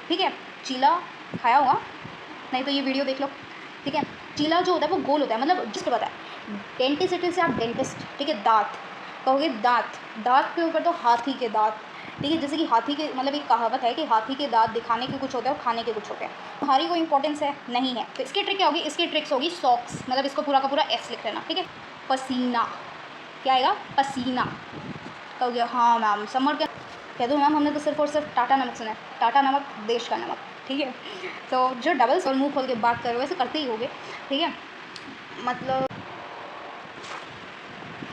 ठीक है। चीला खाया होगा, नहीं तो ये वीडियो देख लो, ठीक है। चीला जो होता है वो गोल होता है, मतलब जस्ट पता है डेंटिसिटी से आप डेंटिस्ट, ठीक है। दांत कहोगे, दांत, दांत के ऊपर तो हाथी के दांत, ठीक है। जैसे कि हाथी के मतलब एक कहावत है कि हाथी के दांत दिखाने के कुछ होते हैं और खाने के कुछ होते हैं। तुम्हारी कोई इंपॉर्टेंस है नहीं है, तो इसकी ट्रिक क्या होगी, इसकी ट्रिक्स होगी सॉक्स, मतलब इसको पूरा का पूरा एस लिख लेना, ठीक है। पसीना, क्या आएगा, पसीना। कहोगे हाँ मैम समर के, कह दो मैम हमने तो सिर्फ और सिर्फ टाटा नमक सुना है, टाटा नमक देश का नमक, ठीक है। तो जो डबल्स और मुंह खोल के बात कर रहे हो वैसे करते ही होगे, ठीक है। मतलब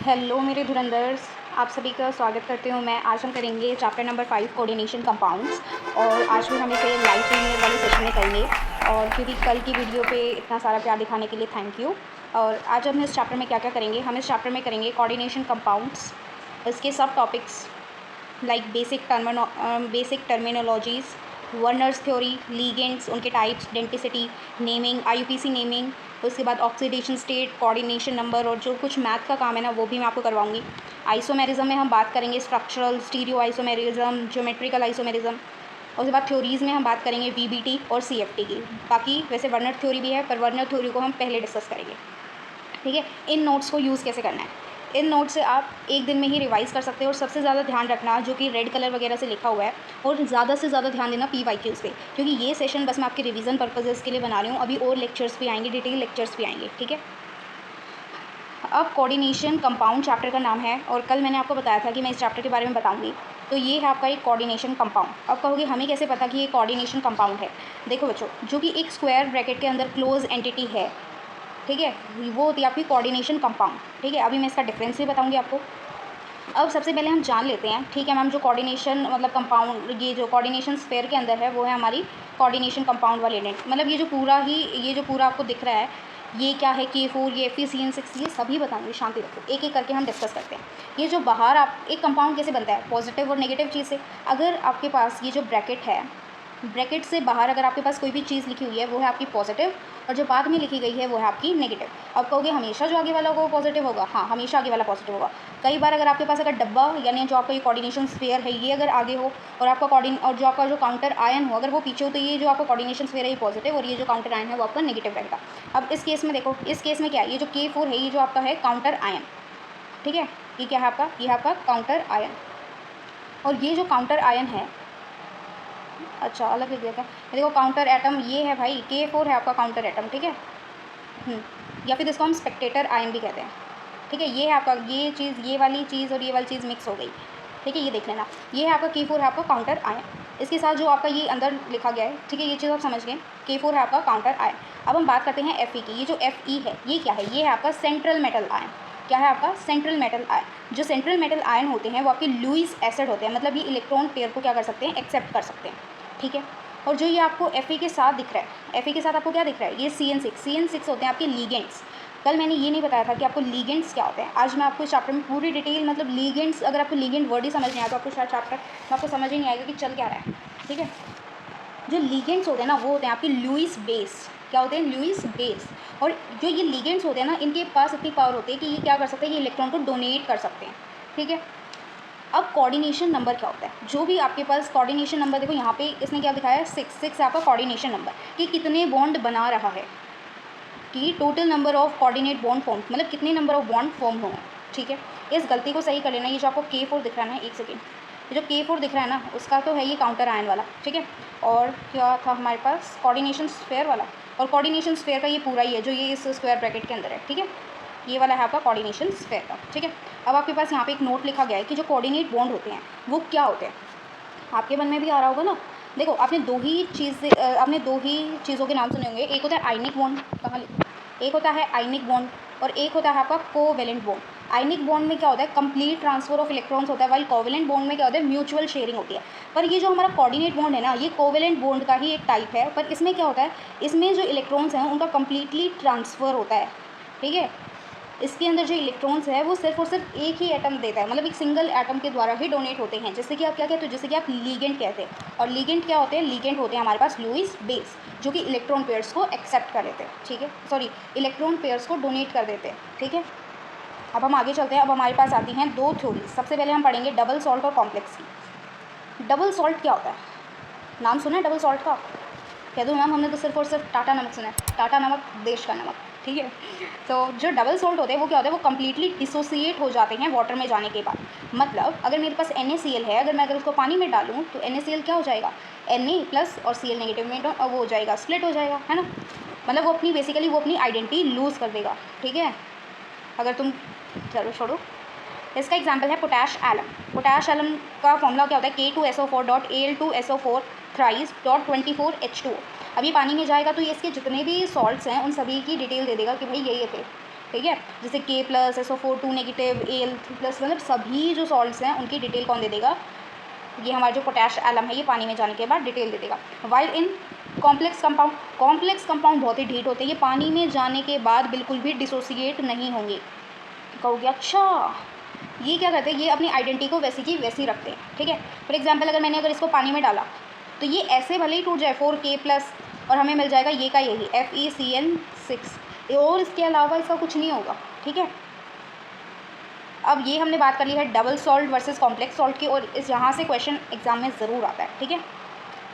हेलो मेरे धुरंधर्स, आप सभी का स्वागत करती हूँ मैं। आज हम करेंगे चैप्टर नंबर 5 कोऑर्डिनेशन कंपाउंड्स, और आज भी हम इसे लाइव ट्रेनिंग वाले सेशन में करेंगे। और क्योंकि कल की वीडियो पे इतना सारा प्यार दिखाने के लिए थैंक यू। और आज हम इस चैप्टर में क्या क्या करेंगे, हम इस चैप्टर में करेंगे कोऑर्डिनेशन कंपाउंड्स, इसके सब topics like basic terminologies, Werner's theory, ligands, उनके types, denticity, naming, IUPAC naming, उसके बाद ऑक्सीडेशन स्टेट, कोऑर्डिनेशन नंबर, और जो कुछ मैथ का काम है ना वो भी मैं आपको करवाऊंगी। आइसोमेरिज्म में हम बात करेंगे structural, stereo isomerism, geometrical isomerism. उसके बाद थ्योरीज़ में हम बात करेंगे वीबीटी और सीएफटी की। बाकी वैसे वर्नर थ्योरी भी है, पर वर्नर थ्योरी को हम पहले डिस्कस करेंगे, ठीक है। इन नोट्स को यूज़ कैसे करना है, इन नोट से आप एक दिन में ही रिवाइज़ कर सकते हो। और सबसे ज़्यादा ध्यान रखना जो कि रेड कलर वगैरह से लिखा हुआ है, और ज़्यादा से ज़्यादा ध्यान देना PYQs पे, क्योंकि ये सेशन बस मैं आपके रिवीजन पर्पजेज़ के लिए बना रही हूँ। अभी और लेक्चर्स भी आएंगे, डिटेल लेक्चर्स भी आएंगे, ठीक है। अब कोऑर्डिनेशन कंपाउंड चैप्टर का नाम है, और कल मैंने आपको बताया था कि मैं इस चैप्टर के बारे में बताऊंगी। तो ये है आपका एक कोऑर्डिनेशन कंपाउंड। अब कहोगे हमें कैसे पता कि ये कोऑर्डिनेशन कंपाउंड है। देखो बच्चों, जो कि एक स्क्वायर ब्रैकेट के अंदर क्लोज एंटिटी है, ठीक है, वो होती है आपकी कोऑर्डिनेशन कंपाउंड, ठीक है। अभी मैं इसका डिफरेंस भी बताऊंगी आपको। अब सबसे पहले हम जान लेते हैं, ठीक है मैम, जो कोऑर्डिनेशन मतलब कंपाउंड, ये जो कोऑर्डिनेशन स्फीयर के अंदर है वो है हमारी कोऑर्डिनेशन कंपाउंड वाली यूनिट। मतलब ये जो पूरा आपको दिख रहा है, ये क्या है, K4, ये FeCN6, ये सभी बताऊंगी, शांति रखो, एक एक करके हम डिस्कस करते हैं। ये जो बाहर आप एक कंपाउंड कैसे बनता है, पॉजिटिव और नेगेटिव चीज़ से। अगर आपके पास ये जो ब्रैकेट है, ब्रैकेट से बाहर अगर आपके पास कोई भी चीज़ लिखी हुई है वो है आपकी पॉजिटिव, और जो बाद में लिखी गई है वो है आपकी नेगेटिव। अब कहोगे हमेशा जो आगे वाला होगा वो पॉजिटिव होगा, हाँ हमेशा आगे वाला पॉजिटिव होगा। कई बार अगर आपके पास अगर डब्बा यानी जो आपका ये कोऑर्डिनेशन स्फीयर है ये अगर आगे हो, और जो आपका जो काउंटर आयन हो अगर वो पीछे हो, तो ये जो आपका कोऑर्डिनेशन स्फीयर है ये पॉजिटिव, और ये जो काउंटर आयन है वो आपका नेगेटिव रहेगा। अब इस केस में देखो, इस केस में क्या है, ये जो K4 है ये जो आपका है काउंटर आयन, ठीक है। ये क्या है आपका, ये है आपका काउंटर आयन। और ये जो काउंटर आयन है, अच्छा अलग लिख दिया था, देखो काउंटर एटम ये है भाई, K4 है आपका काउंटर एटम, ठीक है। या फिर इसको हम स्पेक्टेटर आयन भी कहते हैं, ठीक है। ये है आपका ये चीज़, ये वाली चीज़ और ये वाली चीज़ मिक्स हो गई, ठीक है। ये देख लेना, ये है आपका K4 है आपका काउंटर आयन। इसके साथ जो आपका ये अंदर लिखा गया है, ठीक है, ये चीज़ आप समझ गए, K4 है आपका काउंटर आयन। अब हम बात करते हैं Fe की। ये जो Fe है ये क्या है, ये है आपका सेंट्रल मेटल आयन। क्या है आपका, सेंट्रल मेटल आयन। जो सेंट्रल मेटल आयन होते हैं वो आपके लुईस एसिड होते हैं, मतलब ये इलेक्ट्रॉन पेयर को क्या कर सकते हैं, एक्सेप्ट कर सकते हैं, ठीक है। और जो ये आपको Fe के साथ दिख रहा है, Fe के साथ आपको क्या दिख रहा है, ये CN6 होते हैं आपके लीगेंड्स। कल मैंने ये नहीं बताया था कि आपको लीगेंड्स क्या होते हैं। आज मैं आपको इस चैप्टर में पूरी डिटेल, मतलब लीगेंड्स, अगर आपको लीगेंड वर्ड ही समझ नहीं आया तो आपको शायद चैप्टर में आपको समझ ही नहीं आएगा कि चल क्या रहा है, ठीक है। जो लीगेंड्स होते हैं ना वो होते हैं आपके लुईस बेस। क्या होते हैं, लुईस बेस। और जो ये लीगेंड्स होते हैं ना इनके पास इतनी पावर होती है कि ये क्या कर सकते हैं, ये इलेक्ट्रॉन को डोनेट कर सकते हैं, ठीक है। अब कोऑर्डिनेशन नंबर क्या होता है, जो भी आपके पास कोऑर्डिनेशन नंबर, देखो यहाँ पे इसने क्या दिखाया है, 6 आपका कोऑर्डिनेशन नंबर, कि कितने बॉन्ड बना रहा है, कि total number of coordinate bond form, मतलब कितने नंबर ऑफ बॉन्ड फॉर्म हो, ठीक है। इस गलती को सही कर लेना। ये जो आपको K4 दिख रहा है ना, एक सेकेंड, ये जो K4 दिख रहा है ना उसका तो है ये काउंटर आयन वाला, ठीक है। और क्या था हमारे पास, कोऑर्डिनेशन स्फीयर वाला, और कोऑर्डिनेशन स्फीयर का ये पूरा ही है जो ये इस स्क्वायर ब्रैकेट के अंदर है, ठीक है। ये वाला है आपका कोऑर्डिनेशन स्फीयर का, ठीक है। अब आपके पास यहाँ पे एक नोट लिखा गया है कि जो कोऑर्डिनेट बॉन्ड होते हैं वो क्या होते हैं, आपके मन में भी आ रहा होगा ना। देखो आपने दो ही चीज़ों के नाम सुने होंगे, एक होता है आयनिक बॉन्ड, कहाँ एक होता है आयनिक बॉन्ड, और एक होता है आपका कोवेलेंट बॉन्ड। आयनिक बॉन्ड में क्या होता है, कंप्लीट ट्रांसफर ऑफ इलेक्ट्रॉन्स होता है, वाइल कोवेलेंट बॉन्ड में क्या होता है, म्यूचुअल शेयरिंग होती है। पर ये जो हमारा कोऑर्डिनेट बॉन्ड है ना, ये कोवेलेंट बॉन्ड का ही एक टाइप है, पर इसमें क्या होता है, इसमें जो इलेक्ट्रॉन्स हैं उनका कम्प्लीटली ट्रांसफ़र होता है, ठीक है। इसके अंदर जो इलेक्ट्रॉन्स है वो सिर्फ और सिर्फ एक ही एटम देता है, मतलब एक सिंगल एटम के द्वारा ही डोनेट होते हैं, जैसे कि आप क्या कहते हो, जैसे कि आप लीगेंड कहते हैं। और लीगेंड क्या होते हैं, लीगेंड होते हैं हमारे पास लुईस बेस, जो कि इलेक्ट्रॉन पेयर्स को एक्सेप्ट कर लेते हैं, ठीक है, सॉरी इलेक्ट्रॉन पेयर्स को डोनेट कर देते हैं, ठीक है। अब हम आगे चलते हैं। अब हमारे पास आती हैं दो थ्योरीज। सबसे पहले हम पढ़ेंगे डबल सॉल्ट और कॉम्प्लेक्स की। डबल सॉल्ट क्या होता है, नाम सुना है डबल सॉल्ट का? कह दो मैम हमने तो सिर्फ और सिर्फ टाटा नमक सुना है। टाटा नमक देश का नमक, ठीक है। तो जो डबल सॉल्ट होते हैं वो क्या होता है, वो कम्प्लीटली डिसोसिएट हो जाते हैं वाटर में जाने के बाद। मतलब अगर मेरे पास NaCl है, अगर मैं उसको पानी में डालूँ तो NaCl क्या हो जाएगा, Na प्लस और Cl नेगेटिव में वो हो जाएगा, स्प्लिट हो जाएगा, है ना। मतलब वो अपनी बेसिकली वो अपनी आइडेंटिटी लूज़ कर देगा, ठीक है। अगर तुम चलो छोड़ो, इसका एग्जाम्पल है पोटैश एलम। पोटैश एलम का फॉर्मूला क्या होता है, K2SO4.Al2SO4 thrice.24H2। अभी पानी में जाएगा तो ये इसके जितने भी सॉल्ट्स हैं उन सभी की डिटेल दे देगा कि भाई ये थे, ठीक है। जैसे K+SO4 2 नेगेटिव Al3+, मतलब सभी जो सॉल्ट्स हैं उनकी डिटेल कौन दे देगा, ये हमारा जो पोटैश एलम है ये पानी में जाने के बाद डिटेल दे देगा। वाइल इन कॉम्प्लेक्स कंपाउंड बहुत ही ढीठ होते हैं, ये पानी में जाने के बाद बिल्कुल भी डिसोसिएट नहीं होंगे। कहोगे अच्छा ये क्या करते हैं, ये अपनी आइडेंटिटी को वैसी की वैसी रखते हैं, ठीक है। फॉर एग्जांपल अगर मैंने इसको पानी में डाला तो ये ऐसे भले ही टूट जाए 4K+ और हमें मिल जाएगा ये का यही FeCN6, और इसके अलावा इसका कुछ नहीं होगा, ठीक है। अब ये हमने बात कर ली है double salt versus complex salt की, और इस यहाँ से क्वेश्चन एग्जाम में ज़रूर आता है, ठीक है।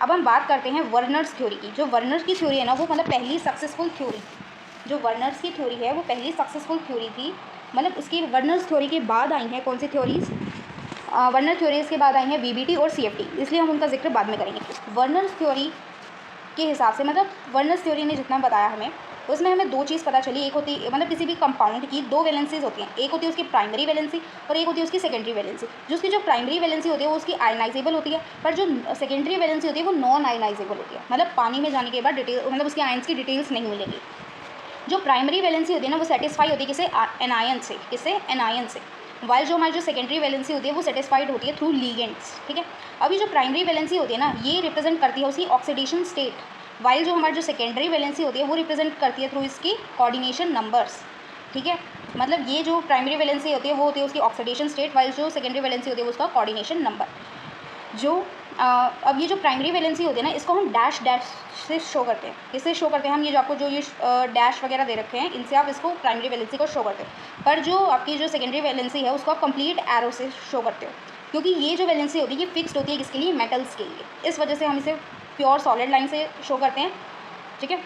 अब हम बात करते हैं वर्नर्स थ्योरी की। जो वर्नर्स की थ्योरी है ना, वो मतलब पहली सक्सेसफुल थ्योरी, जो वर्नर्स की थ्योरी है वो पहली सक्सेसफुल थ्योरी थी। मतलब उसकी वर्नर्स थ्योरी के बाद आई हैं कौन सी थ्योरीज, वर्नर थ्योरीज के बाद आई हैं VBT और CFT, इसलिए हम उनका जिक्र बाद में करेंगे। वर्नर्स थ्योरी के हिसाब से, मतलब वर्नर्स थ्योरी ने जितना बताया हमें, उसमें हमें दो चीज़ पता चली। एक होती है मतलब किसी भी कंपाउंड की दो वैलेंसीज होती हैं, एक होती है उसकी प्राइमरी वैलेंसी और एक होती है उसकी सेकेंडरी वैलेंसी। जो उसकी जो प्राइमरी वैलेंसी होती है वो उसकी आयनाइजेबल होती है, पर जो सेकेंडरी वैलेंसी होती है वो नॉन आयनाइजेबल होती है। मतलब पानी में जाने के बाद डिटेल, मतलब उसकी आयन्स की डिटेल्स नहीं मिलेगी। जो प्राइमरी वैलेंसी होती है ना वो सेटिस्फाई होती है किसे, एनायन से, किसे, एनायन से। वाइल जो हमारी जो सेकेंडरी वैलेंसी होती है वो सेटिस्फाइड होती है थ्रू लीगेंड्स, ठीक है। अभी जो प्राइमरी वैलेंसी होती है ना ये रिप्रेजेंट करती है उसकी ऑक्सीडेशन स्टेट, वाइल जो हमारी जो सेकेंडरी वैलेंसी होती है वो रिप्रेजेंट करती है थ्रू इसकी कोऑर्डिनेशन नंबर्स, ठीक है। मतलब ये जो प्राइमरी वैलेंसी होती है वो होती है उसकी ऑक्सीडेशन स्टेट, वाइल जो सेकेंडरी वैलेंसी होती है वो उसका कोऑर्डिनेशन नंबर। जो अब ये जो प्राइमरी वैलेंसी होती है ना इसको हम डैश डैश से शो करते हैं। इससे शो करते हैं हम, ये जो आपको जो ये डैश वगैरह दे रखे हैं इनसे आप इसको प्राइमरी वैलेंसी को शो करते हो। पर जो आपकी जो सेकेंडरी वैलेंसी है उसको आप कंप्लीट एरो से शो करते हो, क्योंकि ये जो वैलेंसी होती है ये फिक्स्ड होती है किसके लिए, मेटल्स के लिए। इस वजह से हम इसे प्योर सॉलिड लाइन से शो करते हैं, ठीक है।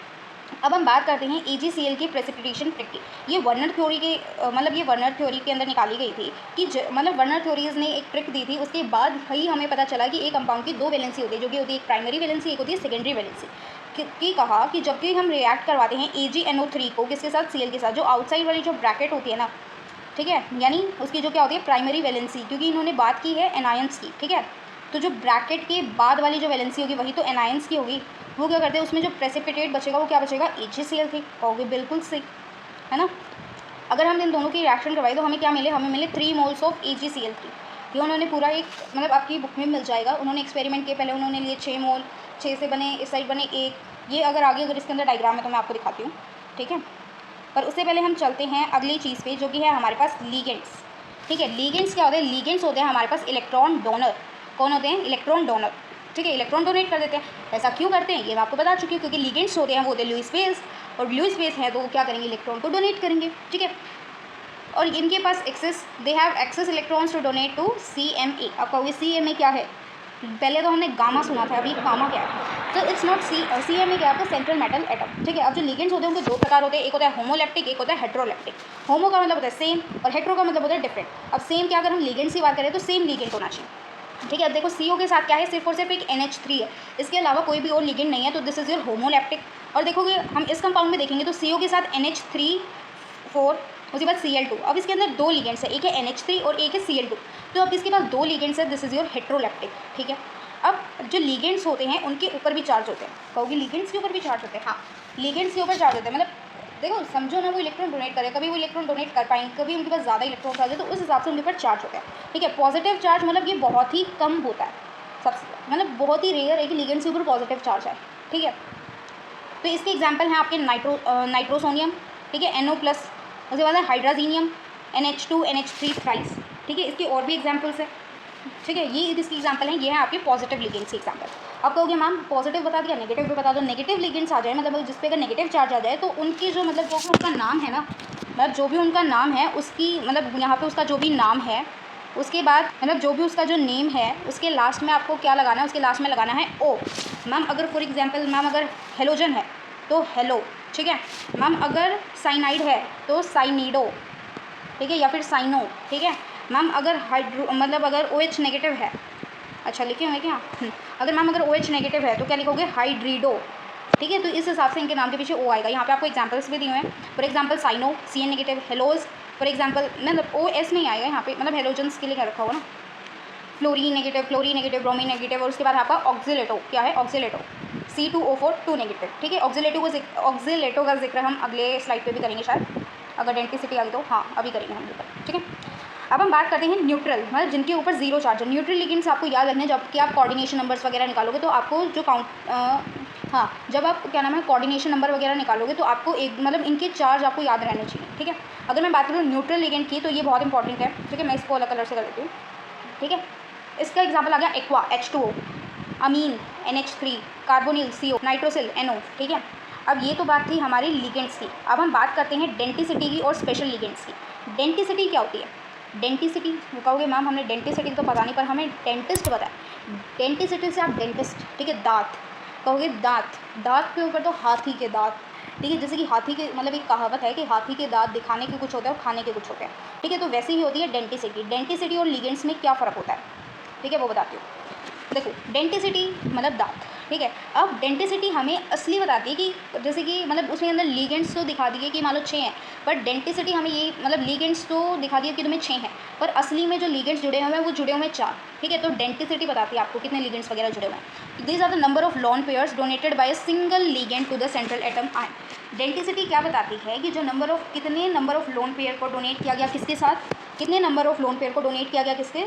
अब हम बात करते हैं AgCl की प्रेसिपिटेशन ट्रिक की। ये वर्नर थ्योरी के मतलब ये वर्नर थ्योरी के अंदर निकाली गई थी कि मतलब वर्नर थ्योरीज ने एक ट्रिक दी थी, उसके बाद ही हमें पता चला कि एक कंपाउंड की दो वैलेंसी होती है, जो कि होती है एक प्राइमरी वैलेंसी, एक होती है सेकेंडरी वैलेंसी। कि कहा कि जबकि हम रिएक्ट करवाते हैं AgNO3 को किसके साथ, Cl के साथ, जो आउटसाइड वाली जो ब्रैकेट होती है ना, ठीक है, यानी उसकी जो क्या होती है प्राइमरी वैलेंसी, क्योंकि इन्होंने बात की है एनायंस की, ठीक है। तो जो ब्रैकेट के बाद वाली जो वैलेंसी होगी वही तो एनायंस की होगी। वो क्या करते हैं उसमें जो प्रेसिपिटेट बचेगा वो क्या बचेगा, AgCl थी। कहोगे बिल्कुल सही, है ना। अगर हम इन दोनों की रिएक्शन करवाए तो हमें क्या मिले, हमें मिले 3 मोल्स ऑफ AgCl3। ये उन्होंने पूरा एक मतलब आपकी बुक में मिल जाएगा। उन्होंने एक्सपेरिमेंट किए, पहले उन्होंने लिए 6 मोल, 6 से बने, इस साइड बने 1। ये अगर आगे अगर इसके अंदर डायग्राम है तो मैं आपको दिखाती हूँ, ठीक है। पर उससे पहले हम चलते हैं अगली चीज़ पे, जो कि है हमारे पास लीगेंड्स, ठीक है। लीगेंड्स क्या होते हैं, लीगेंड्स होते हैं हमारे पास इलेक्ट्रॉन डोनर। कौन होते हैं, इलेक्ट्रॉन डोनर, ठीक है। इलेक्ट्रॉन डोनेट कर देते हैं। ऐसा क्यों करते हैं ये मैं आपको बता चुकी हूँ, क्योंकि लीगेंड्स होते हैं वो होते हैं लुईस बेस, और लुईस बेस है तो वो क्या करेंगे, इलेक्ट्रॉन को डोनेट करेंगे, ठीक है। और इनके पास excess, they have excess electrons to donate to CMA। अब कहोगे CMA क्या है, पहले तो हमने गामा सुना था, अभी गामा क्या है, तो इट्स नॉट CMA क्या है आपका, सेंट्रल मेटल एटम, ठीक है। अब जो लिगेंड्स होते हैं उनके दो प्रकार होते हैं, एक होता है होमोलैप्टिक, एक होता है हेट्रोलैप्टिक। होमो का मतलब होता है सेम और हेट्रो का मतलब होता है डिफरेंट। अब सेम क्या, अगर हम लिगेंड्स की बात करें तो सेम लिगेंड होना चाहिए, ठीक है। अब देखो CO के साथ क्या है, सिर्फ और सिर्फ एक NH3 है, इसके अलावा कोई भी और लिगेंड नहीं है, तो दिस इज योर होमोलैप्टिक। और देखोगे हम इस कंपाउंड में देखेंगे तो CO के साथ NH3 4, उसके बाद Cl2। अब इसके अंदर दो लिगेंड्स है, एक है NH3 और एक है Cl2, तो अब इसके पास दो लिगेंड्स है, दिस इज योर हेट्रोलैप्टिक, ठीक है। अब जो लिगेंड्स होते हैं उनके ऊपर भी चार्ज होते हैं। कहोगे लिगेंड्स के ऊपर भी चार्ज होते हैं, हाँ लिगेंड्स के ऊपर चार्ज होते हैं। मतलब देखो समझो ना, वो इलेक्ट्रॉन डोनेट करें, कभी वो इलेक्ट्रॉन डोनेट कर पाएंगे, कभी उनके पास ज़्यादा इलेक्ट्रॉन आ जाए, तो उस हिसाब से उनके ऊपर चार्ज होता है, ठीक है। पॉजिटिव चार्ज मतलब ये बहुत ही कम होता है, सबसे मतलब बहुत ही रेयर है कि लिगेंड्स के ऊपर पॉजिटिव चार्ज है, ठीक है। तो इसके एग्जाम्पल हैं आपके नाइट्रोसोनियम, ठीक है, NO+, उसके बाद है हाइड्राजीनियम, NH2 NH3 थ्राइस, ठीक है। इसके और भी एग्जाम्पल्स हैं, ठीक है। ये इसकी एग्जाम्पल हैं, ये है आपके पॉजिटिव लिगेंड्स की एग्जाम्पल। अब कहोगे मैम पॉजिटिव बता दिया, नेगेटिव भी बता दो। नेगेटिव लिगेंड्स आ जाए मतलब जिस पे अगर नेगेटिव चार्ज आ जाए तो उनकी जो मतलब जो भी उनका नाम है ना, मतलब जो भी उनका नाम है उसकी मतलब यहाँ पे उसका जो भी नाम है उसके बाद मतलब जो भी उसका जो नेम है उसके लास्ट में आपको क्या लगाना है, उसके लास्ट में लगाना है ओ। मैम अगर फॉर एग्जांपल मैम अगर हेलोजन है तो हेलो, ठीक है। मैम अगर साइनाइड है तो साइनीडो, ठीक है, या फिर साइनो, ठीक है। मैम अगर हाइड्रो मतलब अगर OH नेगेटिव है, अच्छा लिखे हुए क्या, अगर मैम अगर OH नेगेटिव है तो क्या लिखोगे, हाइड्रीडो, ठीक है। तो इस हिसाब से इनके नाम के पीछे ओ आएगा। यहाँ पे आपको एग्जांपल्स भी दिए हुए हैं, for example cyano CN negative, halos for example मतलब OS नहीं आएगा यहाँ पे, मतलब हेलोजन्स के लिए क्या रखा होगा ना, फ्लोरीन नेगेटिव, ब्रोमीन नेगेटिव, और उसके बाद आपका ऑक्सीलेटो, क्या है ऑक्सीलेटो, C2O4 2 नेगेटिव, ठीक है। ऑक्सीलेटो का जिक्र हम अगले स्लाइड पे भी करेंगे शायद, अगर डेंटिसिटी आ गई तो, हाँ अभी करेंगे हम लोग, ठीक है। अब हम बात करते हैं न्यूट्रल, मतलब जिनके ऊपर जीरो चार्ज है। न्यूट्रल लिगेंड्स आपको याद रखने, जब कि आप कोऑर्डिनेशन नंबर्स वगैरह निकालोगे तो आपको जो हाँ जब आप क्या नाम है कोऑर्डिनेशन नंबर वगैरह निकालोगे तो आपको एक मतलब इनके चार्ज आपको याद रहने चाहिए, ठीक है। अगर मैं बात करूँ न्यूट्रल लिगेंड की तो ये बहुत इंपॉर्टेंट है, ठीक है। मैं इसको अलग कलर से कर देती हूँ, ठीक है। इसका एग्जाम्पल आ गया एक्वा H2O, अमीन NH3, carbonyl CO, nitrosyl NO, ठीक है। अब ये तो बात थी हमारी लिगेंड्स की। अब हम बात करते हैं डेंटिसिटी की और स्पेशल लिगेंड्स की। डेंटिसिटी क्या होती है, डेंटिसिटी कहोगे मैम हमें डेंटिसिटी तो पता नहीं, पर हमें डेंटिस्ट पता है। डेंटिसिटी से आप डेंटिस्ट, ठीक है। दांत कहोगे, दांत के ऊपर तो हाथी के दांत, ठीक है। जैसे कि हाथी के मतलब एक कहावत है कि हाथी के दांत दिखाने के कुछ होते हैं और खाने के कुछ होते हैं, ठीक है। तो वैसे ही होती है डेंटिसिटी। डेंटिसिटी और लिगेंड्स में क्या फ़र्क होता है, ठीक है, वो बताती हूँ। देखो डेंटिसिटी मतलब दांत, ठीक है। अब डेंटिसिटी हमें असली बताती है कि जैसे कि मतलब उसके अंदर लीगेंड्स तो दिखा दिए कि मान लो 6 हैं, पर डेंटिसिटी हमें ये मतलब लीगेंड्स तो दिखा दिए कि तुम्हें 6 हैं, पर असली में जो लीगेंड्स जुड़े हुए हैं वो जुड़े हुए हैं 4, ठीक है। तो डेंटिसिटी बताती है आपको कितने लीगेंड्स वगैरह जुड़े हुए हैं। These are the number of lone pairs donated by a single ligand to the central atom ion. Denticity क्या बताती है कि जो कितने नंबर ऑफ लोन पेयर को डोनेट किया गया किसके साथ, कितने नंबर ऑफ लोन पेयर को डोनेट किया गया किसके,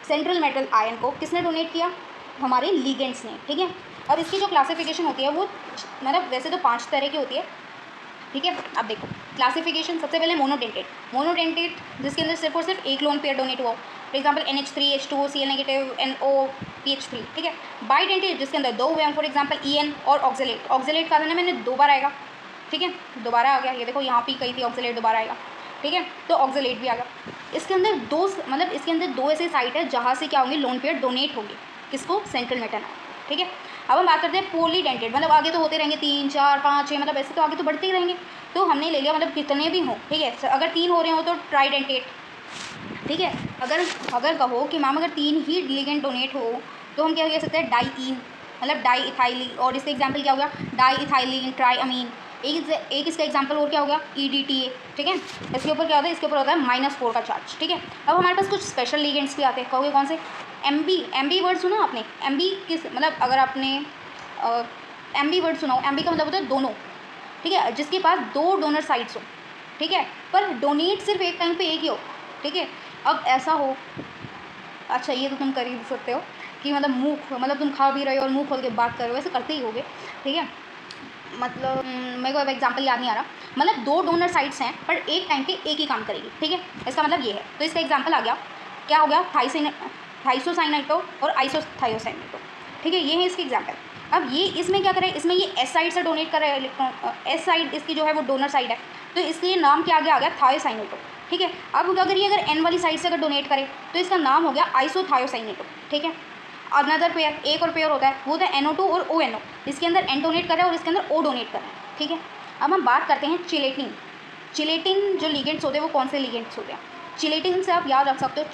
सेंट्रल मेटल आयन को किसने डोनेट किया, हमारे लीगेंड्स ने, ठीक है। अब इसकी जो क्लासिफिकेशन होती है वो मतलब वैसे तो 5 तरह की होती है, ठीक है। अब देखो क्लासिफिकेशन, सबसे पहले मोनोडेंटेट जिसके अंदर सिर्फ और सिर्फ एक लोन पेयर डोनेट हुआ, for example NH3 H2O Cl negative NO PH3, ठीक है। बाइडेंटेट जिसके अंदर 2 हुए हैं, फॉर एग्जांपल EN और ऑक्सीलेट का था मैंने 2 बार आएगा, ठीक है, दोबारा आ गया, ये देखो यहाँ पे कही थी ऑक्सीलेट दोबारा आएगा, ठीक है। तो ऑक्सीलेट भी आ गया। इसके अंदर इसके अंदर 2 ऐसे साइट है जहाँ से क्या होंगे, लोन पेयर डोनेट होंगे किसको, सेंट्रल मेटल, ठीक है। अब हम बात करते हैं पॉलीडेंटेड, मतलब आगे तो होते रहेंगे 3 4 5 6, मतलब ऐसे तो आगे तो बढ़ते ही रहेंगे। तो हमने ले लिया मतलब कितने भी हों, ठीक है। अगर 3 हो रहे हो तो ट्राइडेंटेट, ठीक है। अगर कहो कि मैम अगर 3 ही लिगेंड डोनेट हो तो हम क्या कह सकते हैं, डाईईन मतलब डाई इथाइली, और इसका एग्जाम्पल क्या हो गया, डाई इथाइलिन ट्राईअमीन। एक इसका एग्जाम्पल और क्या हो गया, EDTA, ठीक है। इसके ऊपर क्या होता है, इसके ऊपर होता है -4 का चार्ज, ठीक है। अब हमारे पास कुछ स्पेशल लिगेंड्स भी आते हैं, कहोगे कौन से, MB वर्ड सुना आपने, MB किस मतलब अगर आपने MB वर्ड सुना हो, MB का मतलब होता है दोनों, ठीक है, जिसके पास 2 डोनर साइट्स हो, ठीक है, पर डोनेट सिर्फ एक टाइम पे एक ही हो, ठीक है। अब ऐसा हो, अच्छा ये तो तुम कर ही सकते हो कि मतलब तुम खा भी रहे हो और मुँह खोल के बात कर रहे हो, वैसे करते ही होगे, ठीक है। मतलब मेरे को अब एग्जाम्पल याद नहीं आ रहा, मतलब 2 डोनर साइट्स हैं पर एक टाइम पे एक ही काम करेगी, ठीक है। इसका मतलब ये है। तो इसका एग्जाम्पल आ गया, क्या हो गया, थाइसोसाइनाइटो और आइसोथायोसाइनाइटो, ठीक है, ये है इसके एग्जाम्पल। अब ये इसमें क्या करें, इसमें ये S साइड से डोनेट कर रहा है इलेक्ट्रॉन, S साइड इसकी जो है वो डोनर साइड है, तो इसलिए नाम क्या आ गया थायोसाइनाइटो, ठीक है। अब अगर ये अगर N वाली साइड से अगर डोनेट करे तो इसका नाम हो गया आइसोथायोसाइनाइटो, ठीक है। अनदर पेयर, एक और पेयर होता है वो होता है NO2 और ONO, इसके अंदर N डोनेट कर रहा है और इसके अंदर O डोनेट कर रहा है, ठीक है। अब हम बात करते हैं चिलेटिन जो लिगेंड्स होते हैं वो कौन से लिगेंड्स होते हैं। चिलेटिन से आप याद रख सकते हो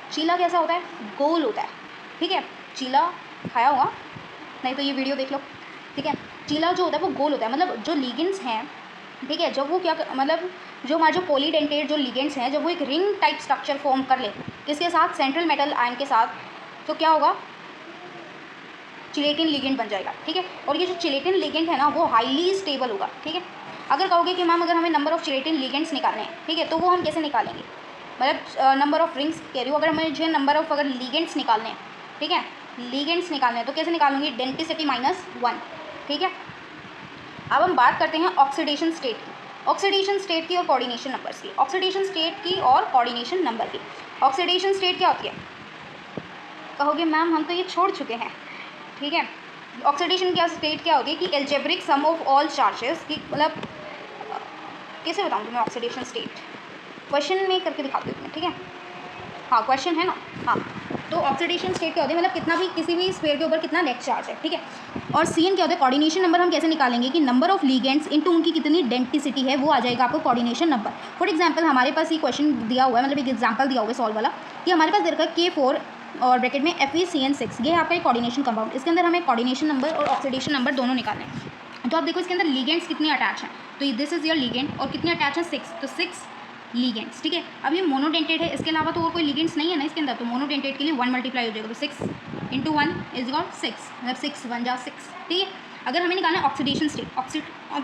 चीला कैसा होता है, गोल होता है, ठीक है। चीला खाया होगा, नहीं तो ये वीडियो देख लो, ठीक है। चीला जो होता है वो गोल होता है, मतलब जो लिगेंड्स हैं, ठीक है, जब वो क्या मतलब जो हमारे जो पॉलीडेंटेट जो लिगेंड्स हैं जब वो एक रिंग टाइप स्ट्रक्चर फॉर्म कर ले किसके साथ, सेंट्रल मेटल आयन के साथ, तो क्या होगा, चिलेटिन लिगेंड बन जाएगा, ठीक है। और ये जो चिलेटिन लिगेंड है ना वो हाईली स्टेबल होगा, ठीक है। अगर कहोगे कि मैम अगर हमें नंबर ऑफ चिलेटिन लिगेंड्स निकालने हैं, ठीक है, तो वो हम कैसे निकालेंगे, मतलब नंबर ऑफ रिंग्स कह रही हूँ, अगर मुझे नंबर ऑफ अगर लिगेंड्स निकालने हैं, ठीक है, लिगेंड्स निकालने हैं तो कैसे निकालूंगी, डेंटिसिटी -1, ठीक है। अब हम बात करते हैं ऑक्सीडेशन स्टेट की, ऑक्सीडेशन स्टेट की और कोऑर्डिनेशन नंबर्स की। ऑक्सीडेशन स्टेट की और कोऑर्डिनेशन नंबर की। ऑक्सीडेशन स्टेट क्या होती है, कहोगे मैम हम तो ये छोड़ चुके हैं, ठीक है। ऑक्सीडेशन क्या स्टेट क्या होती है कि algebraic sum of all charges की, मतलब कैसे बताऊँ तुम्हें ऑक्सीडेशन स्टेट, क्वेश्चन में करके दिखाती हूँ तुम्हें, ठीक है। हाँ क्वेश्चन है ना, हाँ। तो ऑक्सीडेशन स्टेट क्या होती है, मतलब कितना भी किसी भी स्फीयर के ऊपर कितना नेट चार्ज है, ठीक है। और CN क्या होता है, कोऑर्डिनेशन नंबर हम कैसे निकालेंगे कि नंबर ऑफ लिगेंड्स इनटू उनकी कितनी डेंसिटी है, वो आ जाएगा आपको कोऑर्डिनेशन नंबर। फॉर एग्जांपल हमारे पास ये क्वेश्चन दिया हुआ है, मतलब एक एग्जांपल दिया हुआ है सॉल्व वाला, कि हमारे पास दे रखा है K4 और ब्रैकेट में FeCN6, ये है आपका एक कोऑर्डिनेशन कंपाउंड। इसके अंदर हमें कोऑर्डिनेशन नंबर और ऑक्सीडेशन नंबर दोनों निकालने हैं। तो आप देखो इसके अंदर लिगेंड्स कितने अटैच हैं, तो दिस इज योर लिगेंड, और कितने अटैच हैं 6, तो 6 लिगेंड्स, ठीक है। अब ये मोनोडेंटेड है, इसके अलावा तो और कोई लिगेंड्स नहीं है ना इसके अंदर, तो मोनोडेंटेड के लिए 1 मल्टीप्लाई हो जाएगा, तो 6 × 1 इज इक्वल 6, मतलब 6 1 जा 6, ठीक है। अगर हमें निकालना है ऑक्सीडेशन स्टेट,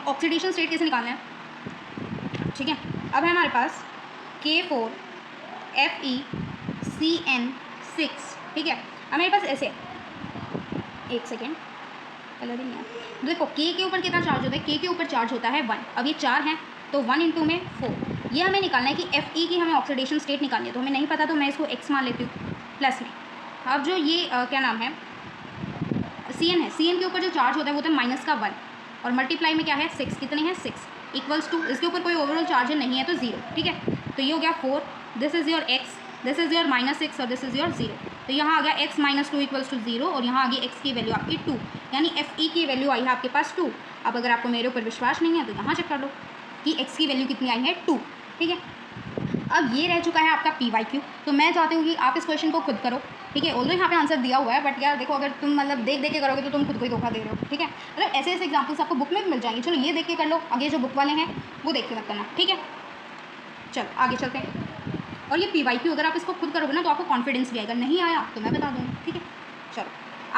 ऑक्सीडेशन स्टेट कैसे निकालना है, ठीक है। अब है हमारे पास K4 FeCN6, ठीक है। अब मेरे पास ऐसे, एक सेकेंड कलर ही नहीं है, देखो K के ऊपर कितना चार्ज होता है, K के ऊपर चार्ज होता है 1, अब ये 4 हैं तो 1 × में 4, ये हमें निकालना है कि Fe की हमें ऑक्सीडेशन स्टेट निकालनी है, तो हमें नहीं पता तो मैं इसको x मान लेती हूँ प्लस में। अब जो ये क्या नाम है CN है, CN के ऊपर जो चार्ज होता है वो तो माइनस का 1, और मल्टीप्लाई में क्या है 6, कितने हैं 6 इक्वल्स टू, इसके ऊपर कोई ओवरऑल चार्ज नहीं है तो 0, ठीक है। तो ये हो गया 4, this is your x, this is your -6 और दिस इज़ योर 0, तो यहाँ आ गया x - 2 इक्वल्स टू 0, और यहाँ आ गई x की वैल्यू आपकी 2, यानी Fe की वैल्यू आई है आपके पास 2। अब अगर आपको मेरे ऊपर विश्वास नहीं है तो यहाँ चेक कर लो कि x की वैल्यू कितनी आई है 2, ठीक है। अब ये रह चुका है आपका PYQ, तो मैं चाहती हूँ कि आप इस क्वेश्चन को खुद करो, ठीक है। ऑल्दो यहाँ पे आंसर दिया हुआ है, बट यार देखो अगर तुम मतलब देख के करोगे तो तुम खुद को ही धोखा दे रहे हो, ठीक है। मतलब ऐसे एग्जाम्पल्स आपको बुक में भी मिल जाएंगे, चलो ये देख के कर लो, आगे जो बुक वाले हैं वो देख के मत करना, ठीक है। चलो आगे चलते हैं। और ये PYQ अगर आप इसको खुद करोगे ना तो आपको कॉन्फिडेंस भी आएगा, नहीं आया तो मैं बता दूँगी, ठीक है। चलो